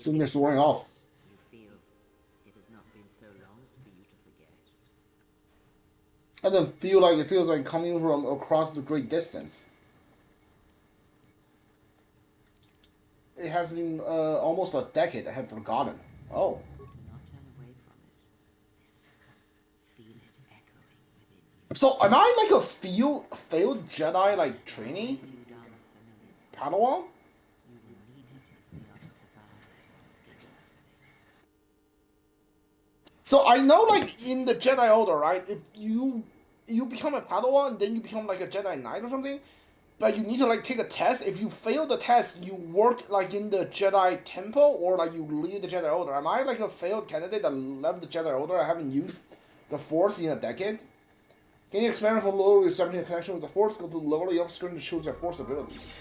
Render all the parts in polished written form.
Sitting there swearing off. You feel it has not been so long for you to forget. I then feel like it feels like coming from across the great distance. It has been almost a decade. I have forgotten. Oh. Do not turn away from it. Listen. Feel it echoing within you. So am I like a failed Jedi like It will trainee? bring you down familiar. Padawan? You will need it if we are to survive and stay in this place. So I know like in the Jedi Order, right? If you become a Padawan and then you become like a Jedi Knight or something, but you need to like take a test. If you fail the test, you work like in the Jedi Temple or like you leave the Jedi Order. Am I like a failed candidate that left the Jedi Order? I haven't used the Force in a decade. Gain experience for lowering establishing a connection with the Force. Go to the level up screen to choose their Force abilities.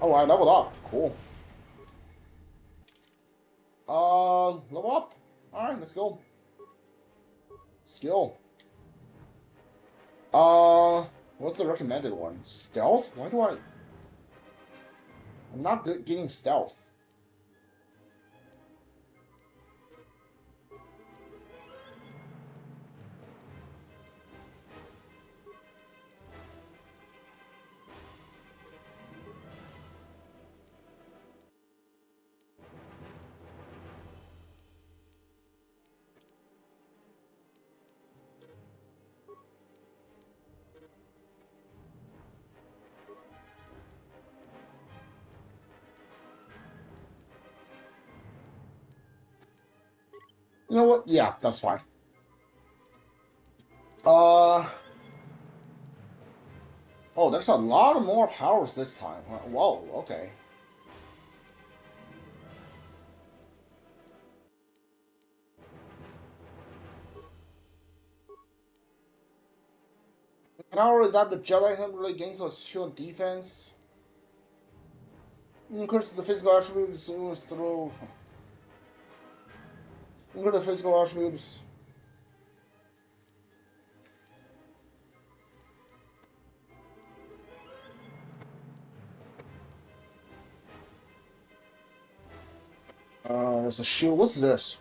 Oh, I leveled up. Cool. Level up. All right, let's go. Skill. What's the recommended one? Stealth? Why do I? I'm not good getting stealth. You know what? Yeah, that's fine. Uh. Oh, there's a lot of more powers this time. Whoa, okay. Power is that the Jedi have really gains a shield defense. Increase the physical attributes through. Increase the physical attributes. There's a shield. What's this?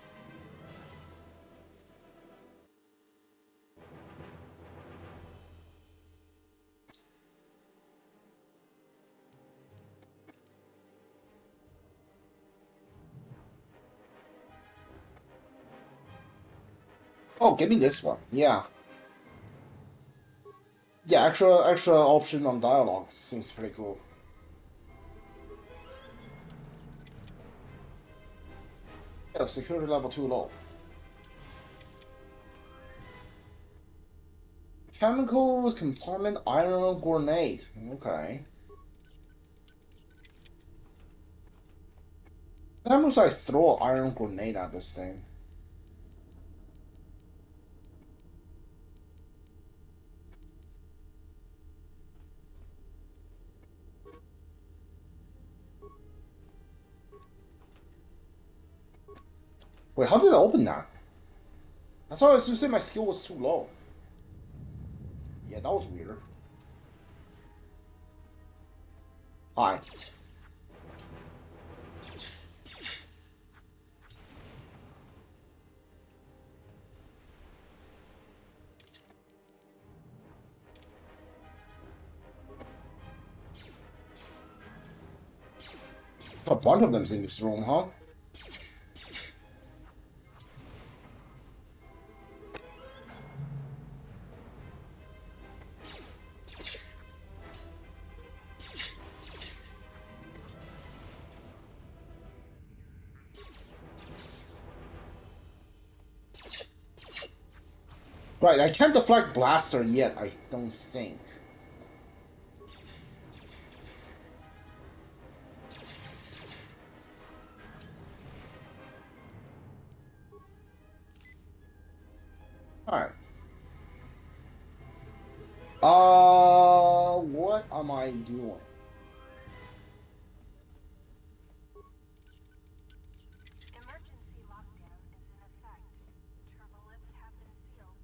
Oh, give me this one. Yeah. Yeah, extra option on dialogue seems pretty cool. Yeah, security level too low. Chemicals compartment iron grenade. Okay. How much I throw an iron grenade at this thing? Wait, how did I open that? I thought I was to say my skill was too low. Yeah, that was weird. Hi. A bunch of them's in this room, huh? Right, I can't deflect blaster yet, I don't think. Alright. What am I doing? Emergency lockdown is in effect. Turbolifts have been sealed.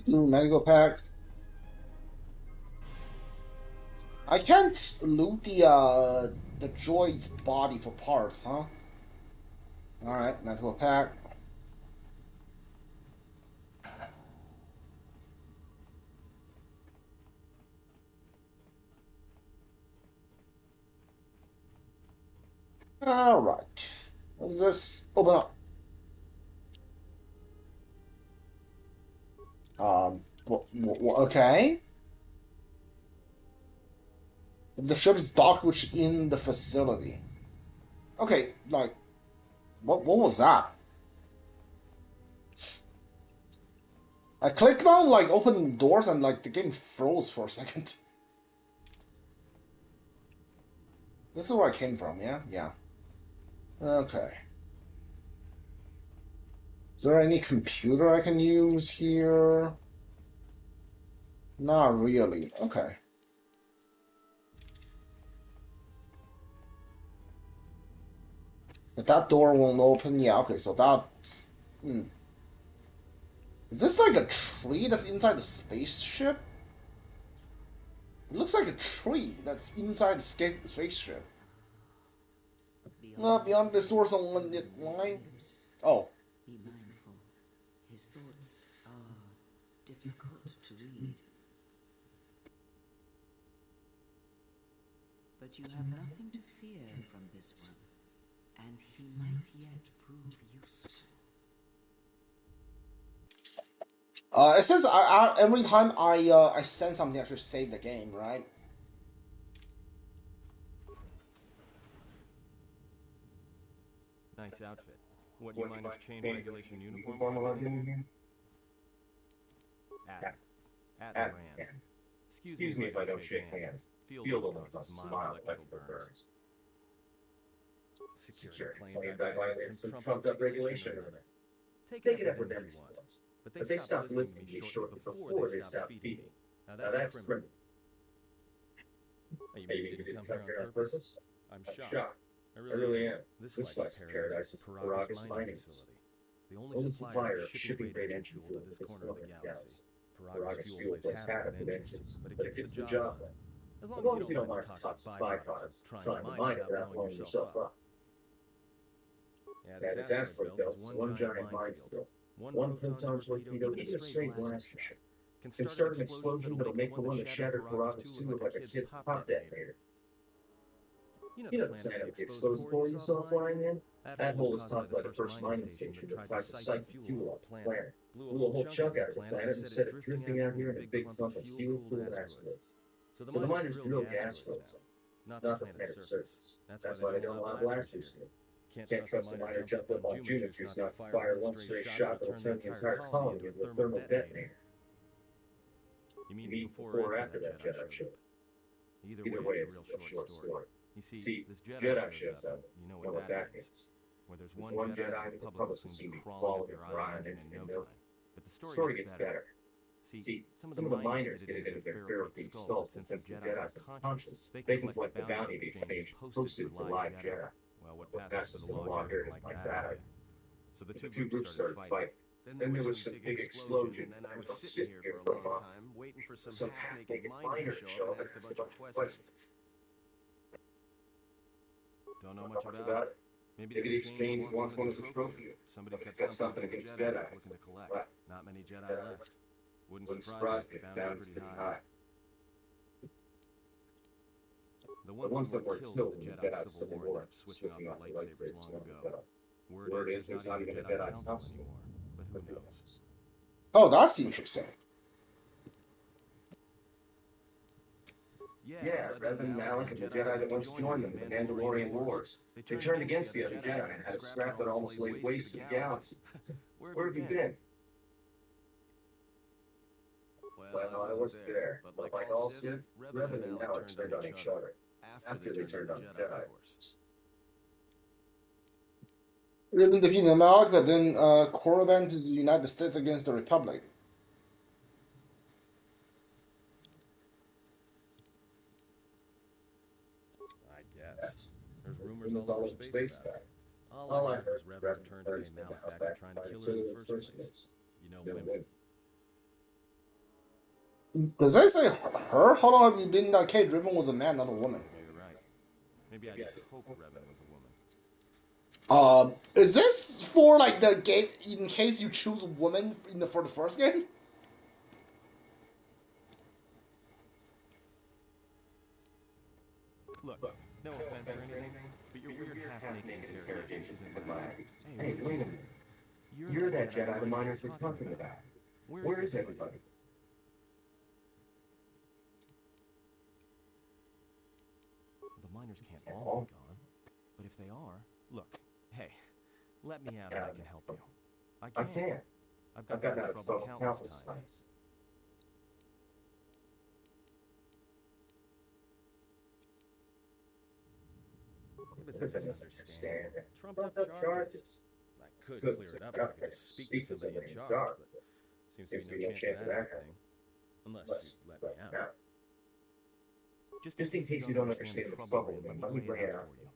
Medical pack. I can't loot the droid's body for parts, huh? Alright, medical pack. Alright. What is this? Open up. Okay. The ship is docked within the facility. Okay, like, what was that? I clicked on, like, open doors and, like, the game froze for a second. This is where I came from, yeah? Yeah. Okay. Is there any computer I can use here? Not really. Okay. If that door won't open, yeah, okay, so that's... Is this like a tree that's inside the spaceship? It looks like a tree that's inside the spaceship. Beyond this door's a limited line. Oh. Be mindful. His thoughts are difficult to read. But you have nothing to fear from this one, and he might yet prove useful. It says every time I send something, I should save the game, right? Nice outfit. What, you mind if change regulation uniform allowed in here? At Rand. Excuse me if I don't shake hands. Field only causes mild electrical burns. Security claimed I violated some trumped-up regulation or other. Take it up with them if you want. But they stopped listening to me shortly before they stopped feeding me. Now that's criminal. You mean you didn't come here on purpose? I'm shocked. I really am. This slice of paradise is the Paragus mining facility. The only supplier of shipping-grade engine fuel to this corner of the galaxy. Paragus fuel plays havoc with engines, but it gets the job done. As long as you don't mind toxic byproducts, trying to mine it without blowing yourself up. Yeah, this asteroid belt is one giant minefield. One proton torpedo, even a stray blaster ship, can start an explosion that'll make the one that shattered Paragus 2 look like a kid's pop detonator. You know the planet with the exposed core you saw flying in? That hole was caused by the first mining station that tried to siphon fuel off the planet. Blew a whole chunk out of the planet and set it drifting out here in a big clump of fuel-filled asteroids. So the miners drill gas wells, not the planet's surface. That's why they don't allow blasters here. Can't trust a miner jumped up on Juno juice not to fire one stray shot that'll turn the entire colony into a thermal detonator. You mean before or after that Jedi ship? Either way, it's a real short story. You see, this Jedi shows up, you know what that means. Where there's one Jedi, the Republic will soon be crawling with Orion in no time. But the story gets better. See, some of the miners get it into their Ferrocene skulls that since the Jedi's unconscious, they can collect the bounty the exchange posted for live Jedi. Well, what passes the law here isn't like that. So the two groups started fighting. Then there was some big explosion, and I was sitting here for a long time, waiting for some half-naked miner to show up and ask a bunch of questions. Don't know much about it. Maybe the exchange wants one as a trophy. Somebody's got something against Jedi looking to collect. Not many Jedi left. Wouldn't surprise me if the bounty's pretty high. The ones that were killed in the Jedi Civil War ended up switching off the lightsabers long ago. Word is there's not even a Jedi Council anymore, but who knows? Oh, that's interesting. Yeah, Revan, Malik, and the Jedi that once joined them in the Mandalorian Wars. They turned against the other Jedi and had a scrap that almost laid waste to the galaxy. Where have you been? Well, I wasn't there, but like all Sith, Revan and Malik turned on each other after they turned on the Jedi. Really defeating America, then Korriban to the United States against the Republic. I guess. There's rumors all over space about it. All I heard was Revan returned to pay Malik back for trying to kill her in the first place. You know, women. Does that say her? How long have you been in that cage? Ribbon was a man, not a woman. Maybe you're right. Maybe I just hope Revan was a woman. Is this for like the game in case you choose a woman for the first game? Look, no offense or anything, but your weird half-naked interrogation isn't my... Hey, wait a minute. You're that Jedi the miners were talking about. Where is everybody? The miners can't all be gone. But if they are, look, hey, let me out and I can help you. I can. I've gotten out of trouble countless times. It was a misunderstanding. Trumped up charges. I could clear it up if I could just speak to somebody in charge, but seems to be no chance of that happening. Unless you let me out. Just in case you don't understand the trouble, let me lay it out for you.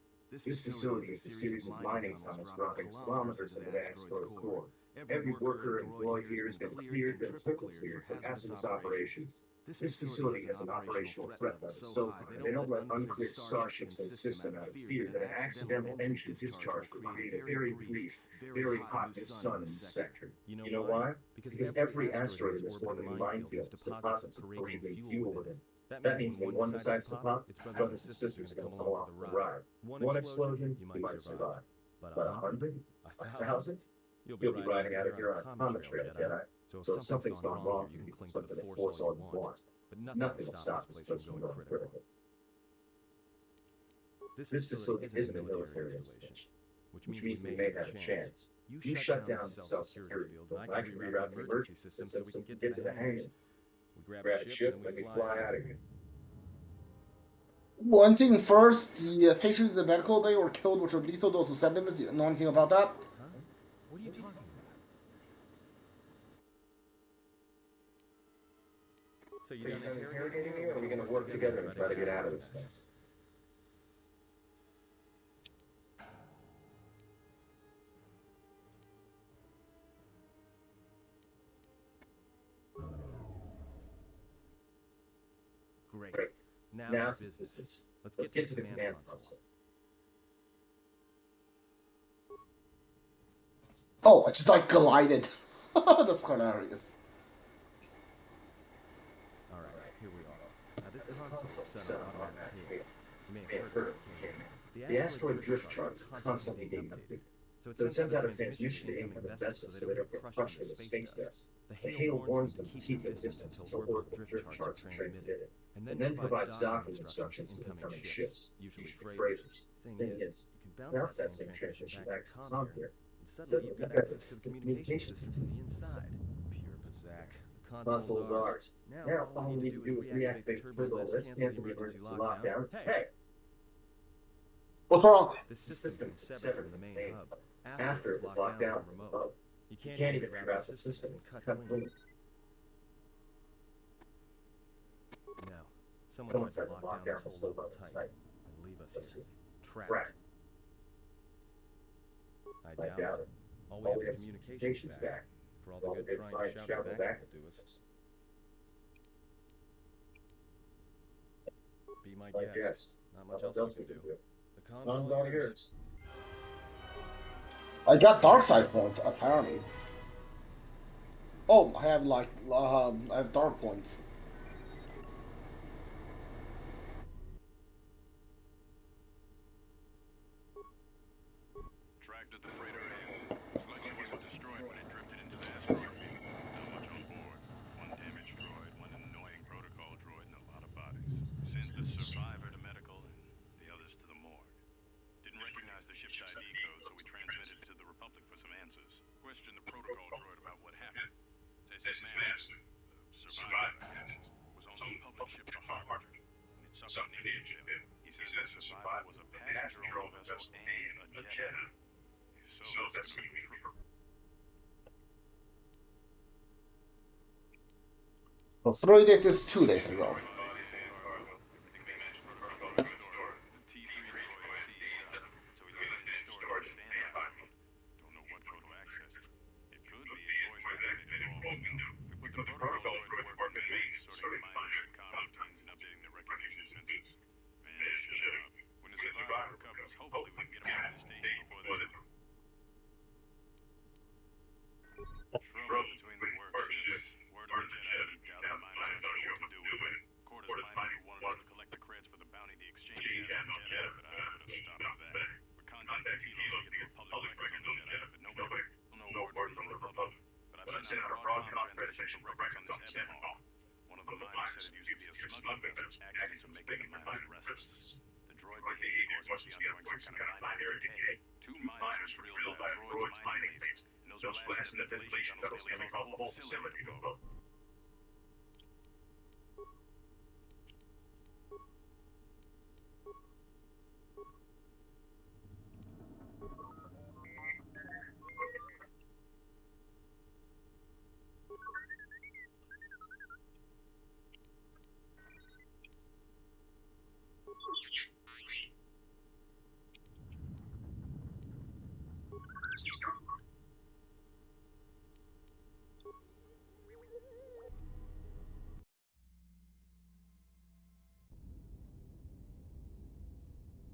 This facility is a series of mining tunnels dropping kilometers into the asteroid's core. Every worker and droid here has been cleared, been triple cleared for hazardous operations. This facility has an operational threat level so high they don't let uncleared starships in the system out of fear that an accidental engine discharge will create a very brief, very hot new sun in the sector. You know why? Because every asteroid in this orbiting minefield deposits a breathing fuel within. That means when one decides to pop, its brothers and sisters are going to come along for the ride. One explosion, you might survive. But 100? 1,000? You'll be riding out of here on a comet trail, Jedi. So if something's gone wrong, you can cling to the Force all you want. But nothing will stop this place from going critical. This facility isn't a military installation, which means we may have a chance. You shut down the self-security field, and I can reroute the emergency system so we can get to the hangar. We grab a ship, and we fly out of here. One thing first, the patients in the medical bay were killed with lethal dose of sedatives. You know anything about that? Huh? What are you talking about? So you're done interrogating me, or are we going to work together and try to get out of this mess? Great. Now to business. Let's get to the command console. Oh, I just like glided. That's hilarious. Alright, here we are. Now this console is set up automatically. You may have heard of it. The asteroid drift charts are constantly being updated. So it sends out a transmission to incoming vessels so they don't get crushed with the space dust. The Hail warns them to keep their distance until orbital drift charts are transmitted, and then provides docking instructions to incoming ships, usually freighters. Thing is, you can bounce that same transmission back to com here. Suddenly you've got access to the communication systems on the inside. Pure Bazak. Console's ours. Now all we need to do is reactivate the turbo list, cancel the emergency lockdown. Hey! What's wrong? The system is severed from the main hub. After it was locked down from remote. You can't even reroute the system. It's cut clean. No. Someone tried to lock down this whole level tight and leave us here. Trapped. I doubt it. All we have is communications back. For all the good trying to shout back will do us. Be my guest. Not much else we can do. The comms all yours. I got dark side points apparently. Oh, I have I have dark points. Tracked at the freighter end. Looks like it wasn't destroyed when it drifted into the asteroid field. Not much on board. One damaged droid, one annoying protocol droid, and a lot of bodies. Sent the survivor to medical and the others to the morgue. Didn't recognize the ship's ID code, so we transmitted to the Republic for some answers. Questioned the protocol droid about what happened. Says his master, survivor, was on the public ship to Harvard. And it suffered an incident. He says the survivor was a passenger on the vessel and a Jedi. If so, Well, 3 days is 2 days ago. Trouble between the workships. Word of the Jedi leaked out. The miners aren't sure what to do with it. Quarter's miner who wanted us to collect the creds for the bounty the exchange has on Jedi, but I put a stop to that. We're contacting Telos to get the Republic records on the Jedi, but no word from the Republic. But I've sent out a broadcom transmission for records on this Ebon Hawk. One of the miners said it used to be a smuggling vessel. Accidents are making the miners restless. The droid behavior course must be undergoing some kind of binary decay. 2 miners were drilled by a droid's mining laser. Those blasting the ventilation tunnels nearly caused the whole facility to go.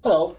Hello.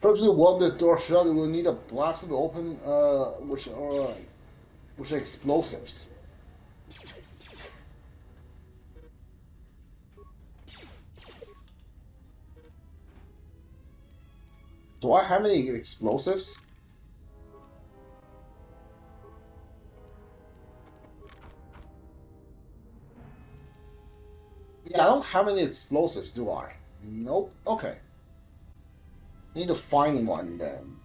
First, we want this door shut. We will need a blast to open, which are explosives. Do I have any explosives? Yeah, I don't have any explosives, do I? Nope. Okay. Need to find one then.